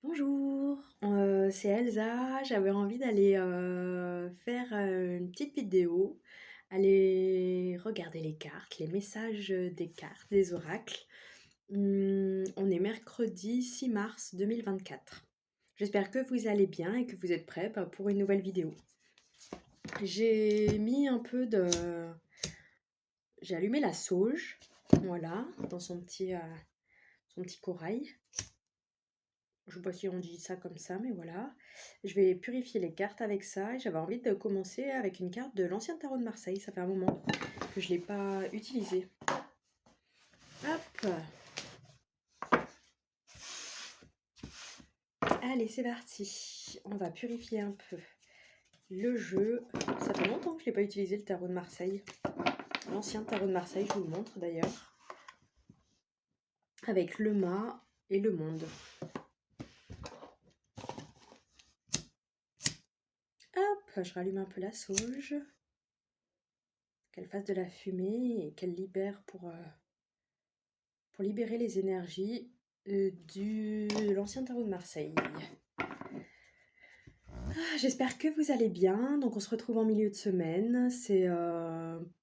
Bonjour, c'est Elsa. J'avais envie d'aller faire une petite vidéo, aller regarder les cartes, les messages des cartes, des oracles. On est mercredi 6 mars 2024. J'espère que vous allez bien et que vous êtes prêts pour une nouvelle vidéo. J'ai mis un peu de... J'ai allumé la sauge, voilà, dans son petit corail. Je sais pas si on dit ça comme ça, mais voilà. Je vais purifier les cartes avec ça. Et j'avais envie de commencer avec une carte de l'ancien tarot de Marseille. Ça fait un moment que je ne l'ai pas utilisé. Hop. Allez, c'est parti. On va purifier un peu le jeu. Ça fait longtemps que je n'ai pas utilisé le tarot de Marseille. L'ancien tarot de Marseille, je vous le montre d'ailleurs. Avec le mât et le monde. Hop, je rallume un peu la sauge. Qu'elle fasse de la fumée et qu'elle libère pour libérer les énergies de l'ancien tarot de Marseille. J'espère que vous allez bien. Donc on se retrouve en milieu de semaine. C'est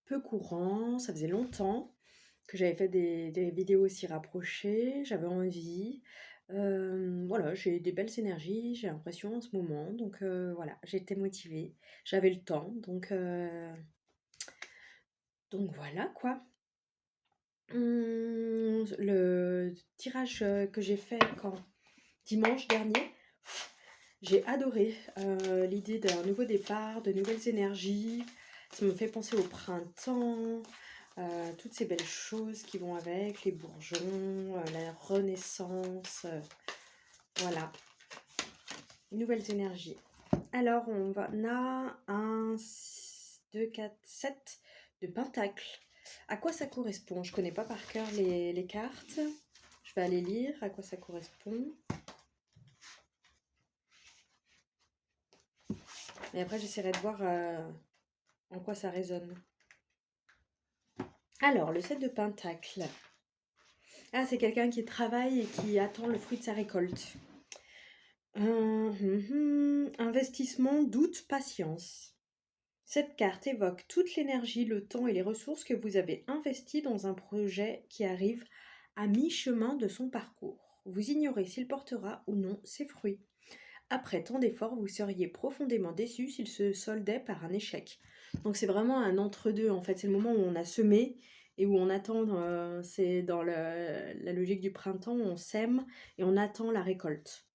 peu courant. Ça faisait longtemps que j'avais fait des vidéos aussi rapprochées. J'avais envie. Voilà, j'ai des belles énergies, j'ai l'impression en ce moment. Donc voilà, j'étais motivée. J'avais le temps. Donc voilà quoi. Le tirage que j'ai fait dimanche dernier, j'ai adoré l'idée d'un nouveau départ, de nouvelles énergies. Ça me fait penser au printemps, toutes ces belles choses qui vont avec, les bourgeons, la renaissance. Voilà, nouvelles énergies. Alors, on a un 2, 4, 7 de pentacles. À quoi ça correspond? Je connais pas par cœur les cartes. Je vais aller lire à quoi ça correspond. Et après, j'essaierai de voir en quoi ça résonne. Alors, le 7 de pentacles. Ah, c'est quelqu'un qui travaille et qui attend le fruit de sa récolte. Investissement, doute, patience. Cette carte évoque toute l'énergie, le temps et les ressources que vous avez investis dans un projet qui arrive à mi-chemin de son parcours. Vous ignorez s'il portera ou non ses fruits. Après tant d'efforts, vous seriez profondément déçu s'il se soldait par un échec. Donc c'est vraiment un entre-deux en fait. C'est le moment où on a semé et où on attend, c'est dans la logique du printemps, où on sème et on attend la récolte.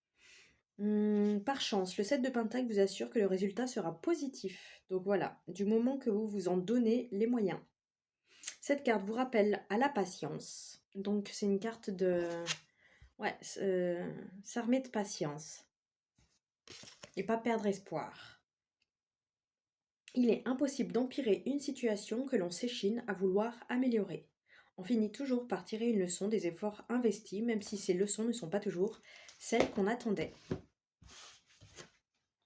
Par chance, le 7 de Pentacle vous assure que le résultat sera positif. Donc voilà, du moment que vous vous en donnez les moyens. Cette carte vous rappelle à la patience. Donc c'est une carte de... Ouais, s'armer de patience. Et pas perdre espoir. Il est impossible d'empirer une situation que l'on s'échine à vouloir améliorer. On finit toujours par tirer une leçon des efforts investis, même si ces leçons ne sont pas toujours celles qu'on attendait.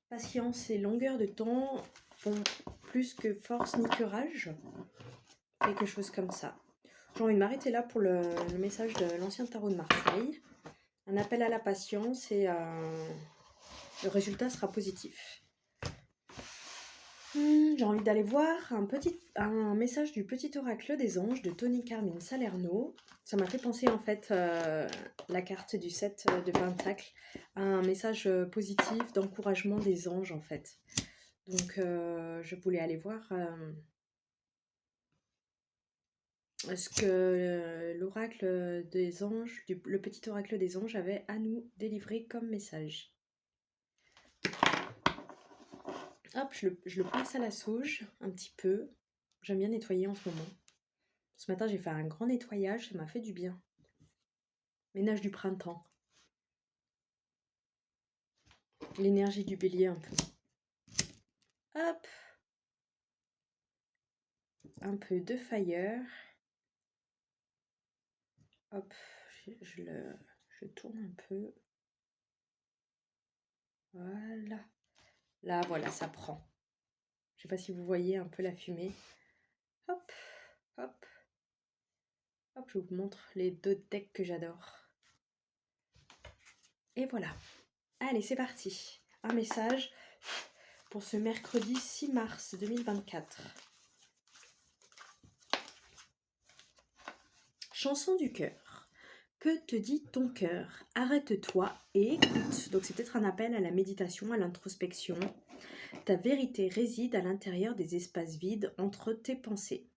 Patience et longueur de temps font plus que force ni courage. Quelque chose comme ça. J'ai envie de m'arrêter là pour le message de l'ancien tarot de Marseille. Un appel à la patience et le résultat sera positif. J'ai envie d'aller voir un message du petit oracle des anges de Tony Carmine Salerno. Ça m'a fait penser en fait la carte du 7 de Pentacle à un message positif d'encouragement des anges en fait. Donc je voulais aller voir ce que l'oracle des anges, le petit oracle des anges avait à nous délivrer comme message. Hop, je le passe à la sauge un petit peu. J'aime bien nettoyer en ce moment. Ce matin, j'ai fait un grand nettoyage, ça m'a fait du bien. Ménage du printemps. L'énergie du bélier un peu. Hop. Un peu de fire. Hop, je tourne un peu. Voilà. Là, voilà, ça prend. Je sais pas si vous voyez un peu la fumée. Hop, hop. Hop, je vous montre les deux decks que j'adore. Et voilà. Allez, c'est parti. Un message pour ce mercredi 6 mars 2024. Chanson du cœur. Que te dit ton cœur? Arrête-toi et écoute. Donc c'est peut-être un appel à la méditation, à l'introspection. Ta vérité réside à l'intérieur des espaces vides entre tes pensées.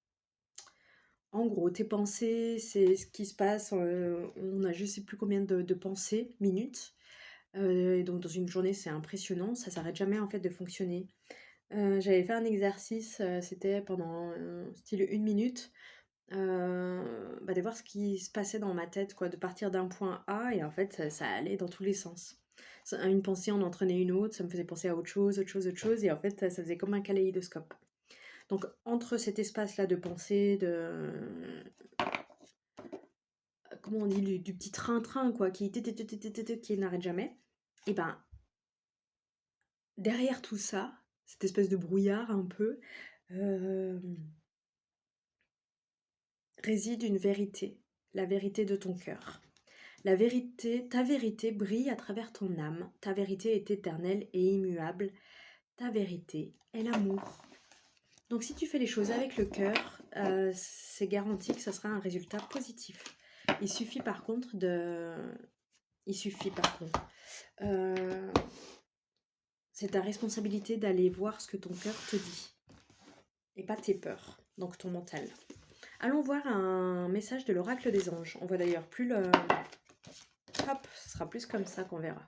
En gros, tes pensées, c'est ce qui se passe. On a je sais plus combien de pensées, minutes. Et donc dans une journée, c'est impressionnant. Ça s'arrête jamais en fait de fonctionner. J'avais fait un exercice, c'était pendant style 1 minute, de voir ce qui se passait dans ma tête, quoi, de partir d'un point A et en fait ça allait dans tous les sens. Une pensée en entraînait une autre, ça me faisait penser à autre chose, autre chose, autre chose et en fait ça faisait comme un kaléidoscope. Donc entre cet espace-là de pensée, comment on dit, du petit train-train quoi, qui n'arrête jamais, et ben derrière tout ça, cette espèce de brouillard un peu, réside une vérité, la vérité de ton cœur. La vérité, ta vérité brille à travers ton âme. Ta vérité est éternelle et immuable. Ta vérité est l'amour. Donc si tu fais les choses avec le cœur, c'est garanti que ça sera un résultat positif. Il suffit par contre, c'est ta responsabilité d'aller voir ce que ton cœur te dit. Et pas tes peurs, donc ton mental. Allons voir un message de l'oracle des anges. On voit d'ailleurs plus le... Hop, ce sera plus comme ça qu'on verra.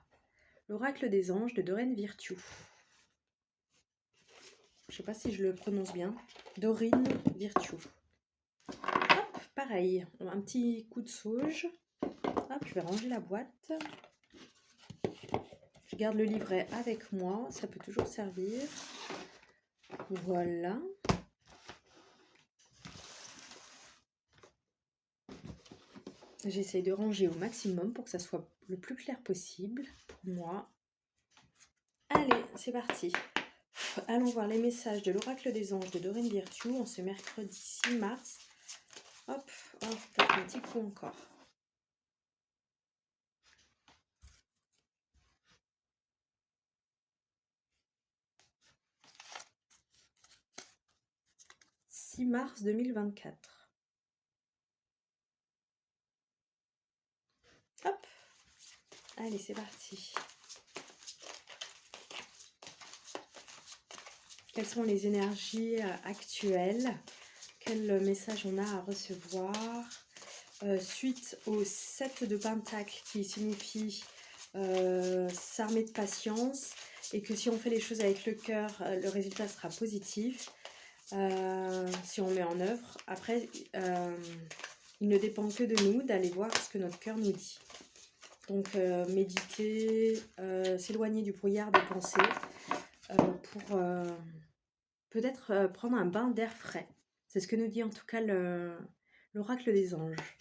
L'oracle des anges de Doreen Virtue. Je ne sais pas si je le prononce bien. Doreen Virtue. Hop, pareil. Un petit coup de sauge. Hop, je vais ranger la boîte. Je garde le livret avec moi. Ça peut toujours servir. Voilà. J'essaie de ranger au maximum pour que ça soit le plus clair possible pour moi. Allez, c'est parti. Allons voir les messages de l'oracle des anges de Doreen Virtue en ce mercredi 6 mars. Hop, peut-être un petit coup encore. « 6 mars 2024. Hop. Allez, c'est parti. Quelles sont les énergies actuelles? Quel message on a à recevoir? Suite au 7 de Pentacle qui signifie s'armer de patience et que si on fait les choses avec le cœur, le résultat sera positif. Si on met en œuvre. Après, il ne dépend que de nous d'aller voir ce que notre cœur nous dit. Donc, méditer, s'éloigner du brouillard des pensées pour peut-être prendre un bain d'air frais. C'est ce que nous dit en tout cas l'oracle des anges.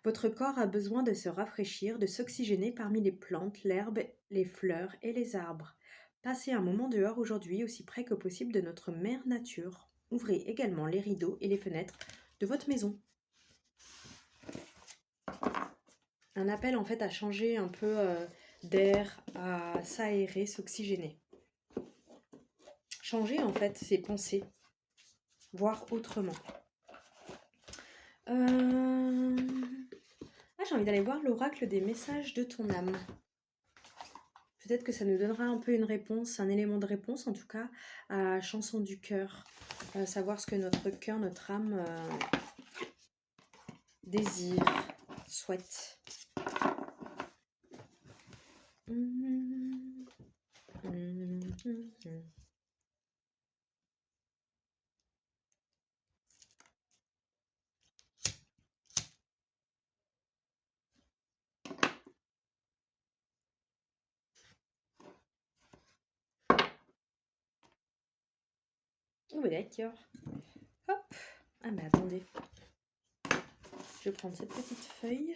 Votre corps a besoin de se rafraîchir, de s'oxygéner parmi les plantes, l'herbe, les fleurs et les arbres. Passez un moment dehors aujourd'hui aussi près que possible de notre mère nature. Ouvrez également les rideaux et les fenêtres de votre maison. Un appel en fait à changer un peu d'air, à s'aérer, s'oxygéner. Changer en fait ses pensées, voir autrement. J'ai envie d'aller voir l'oracle des messages de ton âme. Peut-être que ça nous donnera un peu une réponse, un élément de réponse en tout cas à Chanson du cœur. Savoir ce que notre cœur, notre âme désire, souhaite. Oh d'accord. Hop. Ah mais attendez. Je vais prendre cette petite feuille.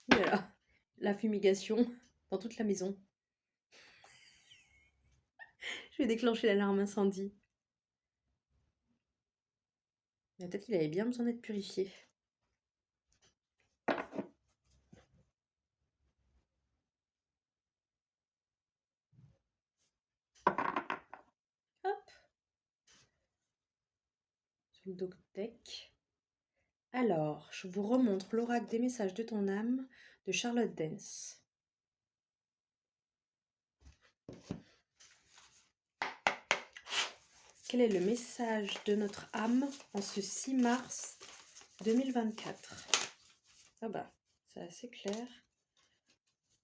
Voilà. La fumigation dans toute la maison. Je vais déclencher l'alarme incendie. Mais peut-être qu'il avait bien besoin d'être purifié. Deck. Alors, je vous remontre l'oracle des messages de ton âme de Charlotte Dance. Quel est le message de notre âme en ce 6 mars 2024? Ah bah, c'est assez clair.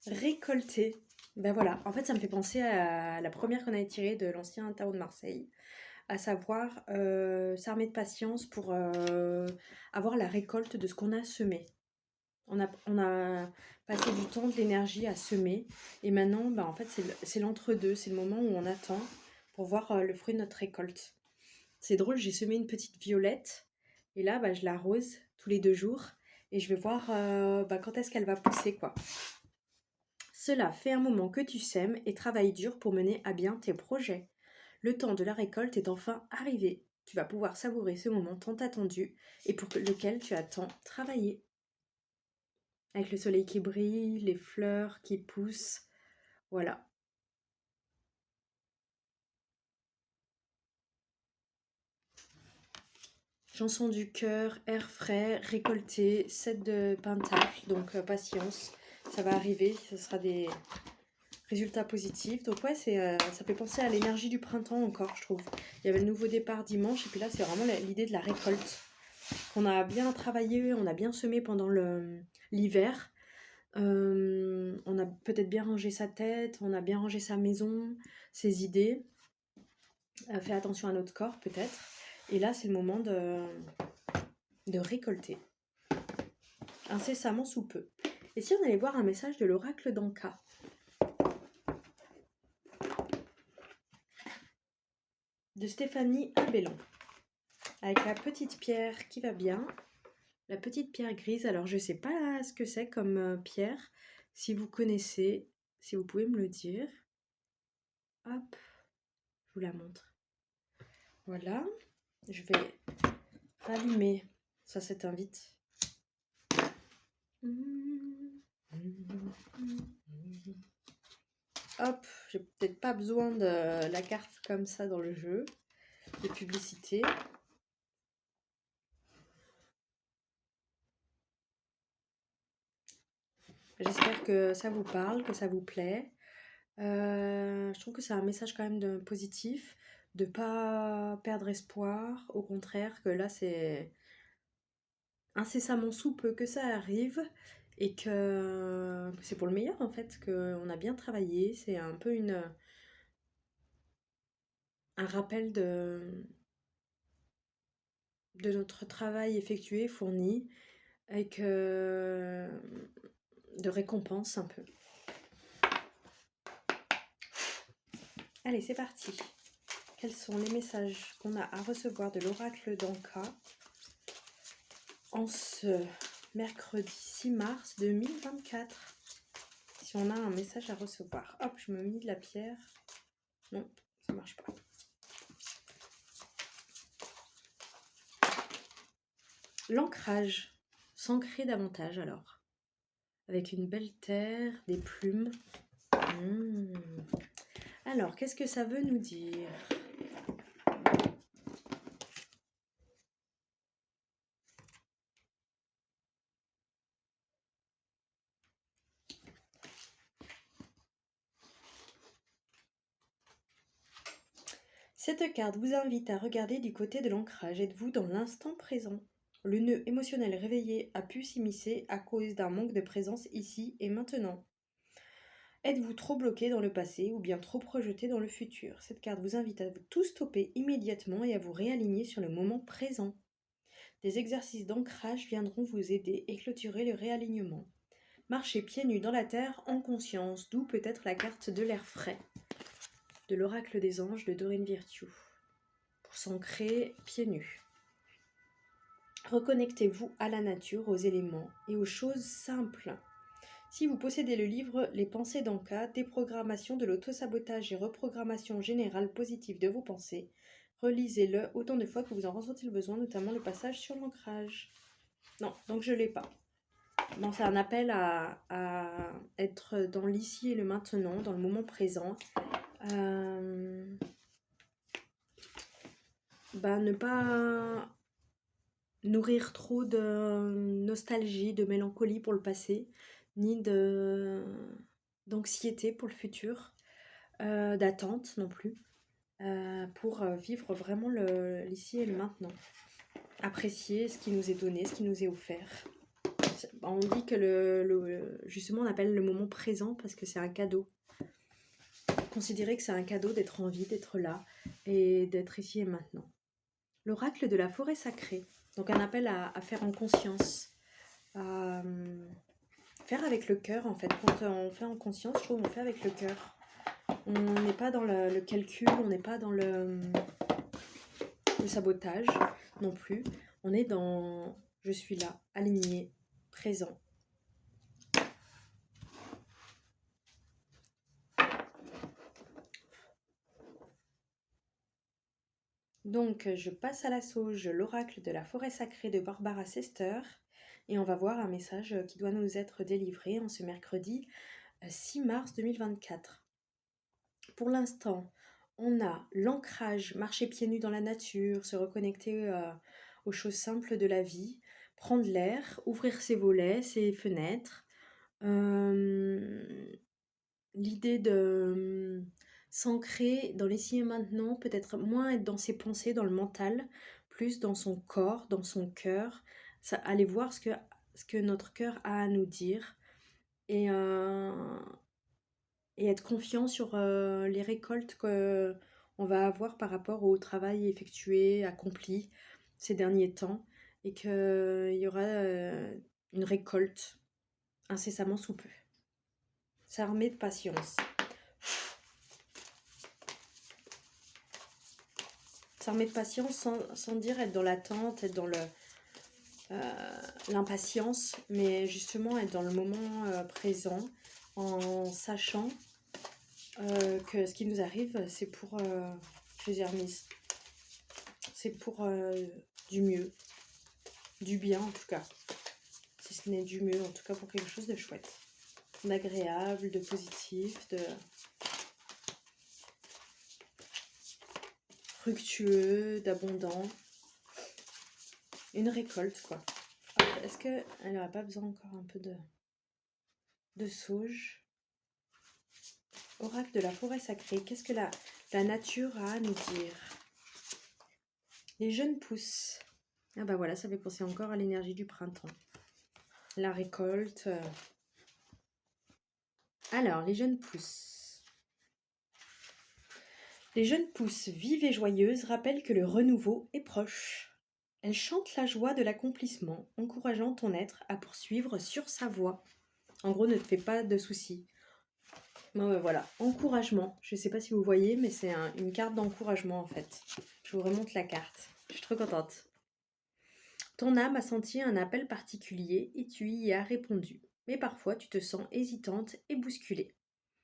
Récolter. Ben voilà, en fait ça me fait penser à la première qu'on avait tirée de l'ancien tarot de Marseille, à savoir s'armer de patience pour avoir la récolte de ce qu'on a semé. On a passé du temps, de l'énergie à semer, et maintenant en fait c'est l'entre-deux, c'est le moment où on attend pour voir le fruit de notre récolte. C'est drôle, j'ai semé une petite violette, et là je l'arrose tous les 2 jours, et je vais voir quand est-ce qu'elle va pousser quoi. Cela fait un moment que tu sèmes et travailles dur pour mener à bien tes projets. Le temps de la récolte est enfin arrivé. Tu vas pouvoir savourer ce moment tant attendu et pour lequel tu as tant travaillé. Avec le soleil qui brille, les fleurs qui poussent, voilà. Chanson du cœur, air frais, récolté, 7 de pentacle, donc patience, ça va arriver, ce sera des résultats positifs. Donc ouais, ça fait penser à l'énergie du printemps encore, je trouve. Il y avait le nouveau départ dimanche, et puis là, c'est vraiment l'idée de la récolte. On a bien travaillé, on a bien semé pendant l'hiver. On a peut-être bien rangé sa tête, on a bien rangé sa maison, ses idées. Fait attention à notre corps, peut-être. Et là, c'est le moment de récolter. Incessamment sous peu. Et si on allait voir un message de l'oracle d'Anka? De Stéphanie Abellon. Avec la petite pierre qui va bien. La petite pierre grise. Alors, je ne sais pas ce que c'est comme pierre. Si vous connaissez, si vous pouvez me le dire. Hop, je vous la montre. Voilà. Je vais rallumer. Ça s'éteint vite. Hop, j'ai peut-être pas besoin de la carte comme ça dans le jeu. De publicité. J'espère que ça vous parle, que ça vous plaît. Je trouve que c'est un message quand même positif, de pas perdre espoir. Au contraire, que là c'est incessamment sous peu que ça arrive et que c'est pour le meilleur en fait, qu'on a bien travaillé. C'est un peu un rappel de notre travail effectué, fourni, avec de récompense un peu. Allez, c'est parti. Quels sont les messages qu'on a à recevoir de l'oracle d'Anka en ce mercredi 6 mars 2024? Si on a un message à recevoir. Hop, je me mets de la pierre. Non, ça marche pas. L'ancrage. S'ancrer davantage alors. Avec une belle terre, des plumes. Alors, qu'est-ce que ça veut nous dire? Cette carte vous invite à regarder du côté de l'ancrage. Êtes-vous dans l'instant présent? Le nœud émotionnel réveillé a pu s'immiscer à cause d'un manque de présence ici et maintenant. Êtes-vous trop bloqué dans le passé ou bien trop projeté dans le futur? Cette carte vous invite à tout stopper immédiatement et à vous réaligner sur le moment présent. Des exercices d'ancrage viendront vous aider et clôturer le réalignement. Marchez pieds nus dans la terre en conscience, d'où peut-être la carte de l'air frais, de l'oracle des anges de Doreen Virtue, pour s'ancrer pieds nus. Reconnectez-vous à la nature, aux éléments et aux choses simples. Si vous possédez le livre Les pensées d'Anka, déprogrammation de l'autosabotage et reprogrammation générale positive de vos pensées, relisez-le autant de fois que vous en ressentez le besoin, notamment le passage sur l'ancrage. Non, donc je ne l'ai pas. Bon, c'est un appel à être dans l'ici et le maintenant, dans le moment présent. Ne pas nourrir trop de nostalgie, de mélancolie pour le passé, ni d'anxiété pour le futur, d'attente non plus, pour vivre vraiment l'ici et le maintenant. Apprécier ce qui nous est donné, ce qui nous est offert. On dit que justement on appelle le moment présent parce que c'est un cadeau. Considérer que c'est un cadeau d'être en vie, d'être là et d'être ici et maintenant. L'oracle de la forêt sacrée. Donc un appel à faire en conscience, à faire avec le cœur en fait. Quand on fait en conscience, je trouve qu'on fait avec le cœur. On n'est pas dans le calcul, on n'est pas dans le sabotage non plus. On est dans je suis là, aligné, présent. Donc je passe à la sauge l'oracle de la forêt sacrée de Barbara Sester et on va voir un message qui doit nous être délivré en ce mercredi 6 mars 2024. Pour l'instant, on a l'ancrage, marcher pieds nus dans la nature, se reconnecter aux choses simples de la vie, prendre l'air, ouvrir ses volets, ses fenêtres. L'idée de s'ancrer dans l'ici et maintenant, peut-être moins être dans ses pensées, dans le mental, plus dans son corps, dans son cœur, aller voir ce que notre cœur a à nous dire et être confiant sur les récoltes qu'on va avoir par rapport au travail effectué, accompli ces derniers temps, et qu'il y aura une récolte incessamment sous peu. S'armer de patience. S'armer de patience sans dire être dans l'attente, être dans l'impatience, mais justement être dans le moment présent, en sachant que ce qui nous arrive, c'est pour c'est pour du mieux, du bien en tout cas, si ce n'est du mieux, en tout cas pour quelque chose de chouette, d'agréable, de positif, de fructueux, d'abondant, une récolte quoi. Alors, est-ce qu'elle n'aurait pas besoin encore un peu de sauge? Oracle de la forêt sacrée, qu'est-ce que la nature a à nous dire? Les jeunes pousses. Ah bah voilà, ça fait penser encore à l'énergie du printemps. La récolte. Alors, les jeunes pousses. Les jeunes pousses vives et joyeuses rappellent que le renouveau est proche. Elles chantent la joie de l'accomplissement, encourageant ton être à poursuivre sur sa voie. En gros, ne te fais pas de soucis. Voilà, encouragement. Je ne sais pas si vous voyez, mais c'est une carte d'encouragement en fait. Je vous remonte la carte. Je suis trop contente. Ton âme a senti un appel particulier et tu y as répondu. Mais parfois tu te sens hésitante et bousculée.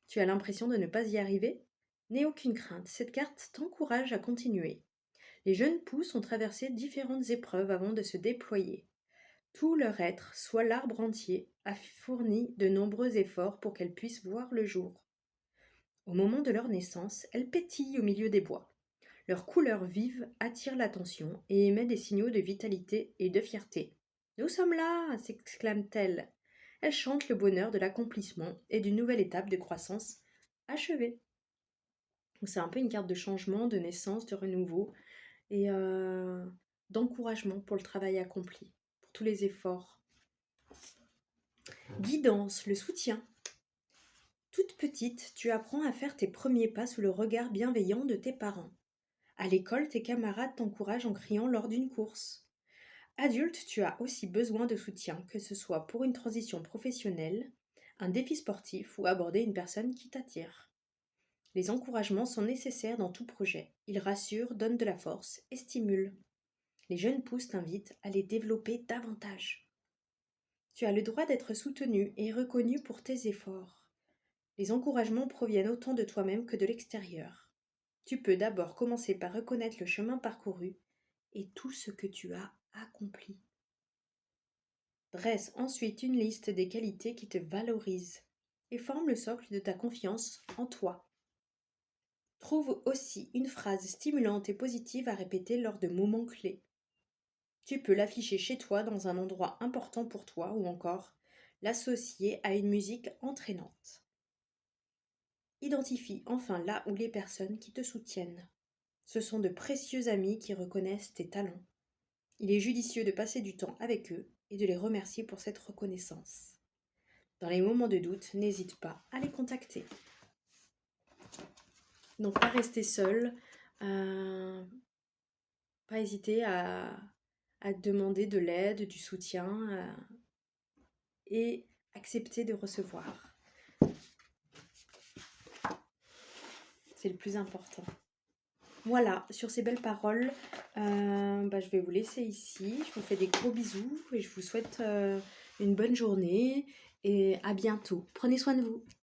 Tu as l'impression de ne pas y arriver? N'aie aucune crainte, cette carte t'encourage à continuer. Les jeunes pousses ont traversé différentes épreuves avant de se déployer. Tout leur être, soit l'arbre entier, a fourni de nombreux efforts pour qu'elles puissent voir le jour. Au moment de leur naissance, elles pétillent au milieu des bois. Leur couleur vive attire l'attention et émet des signaux de vitalité et de fierté. Nous sommes là, s'exclament-elles. Elles chantent le bonheur de l'accomplissement et d'une nouvelle étape de croissance achevée. C'est un peu une carte de changement, de naissance, de renouveau et d'encouragement pour le travail accompli, pour tous les efforts. Guidance, le soutien. Toute petite, tu apprends à faire tes premiers pas sous le regard bienveillant de tes parents. À l'école, tes camarades t'encouragent en criant lors d'une course. Adulte, tu as aussi besoin de soutien, que ce soit pour une transition professionnelle, un défi sportif ou aborder une personne qui t'attire. Les encouragements sont nécessaires dans tout projet. Ils rassurent, donnent de la force et stimulent. Les jeunes pousses t'invitent à les développer davantage. Tu as le droit d'être soutenu et reconnu pour tes efforts. Les encouragements proviennent autant de toi-même que de l'extérieur. Tu peux d'abord commencer par reconnaître le chemin parcouru et tout ce que tu as accompli. Dresse ensuite une liste des qualités qui te valorisent et forme le socle de ta confiance en toi. Trouve aussi une phrase stimulante et positive à répéter lors de moments clés. Tu peux l'afficher chez toi dans un endroit important pour toi ou encore l'associer à une musique entraînante. Identifie enfin là où les personnes qui te soutiennent. Ce sont de précieux amis qui reconnaissent tes talents. Il est judicieux de passer du temps avec eux et de les remercier pour cette reconnaissance. Dans les moments de doute, n'hésite pas à les contacter. Donc, pas rester seul, pas hésiter à demander de l'aide, du soutien et accepter de recevoir. C'est le plus important. Voilà, sur ces belles paroles, je vais vous laisser ici. Je vous fais des gros bisous et je vous souhaite une bonne journée et à bientôt. Prenez soin de vous.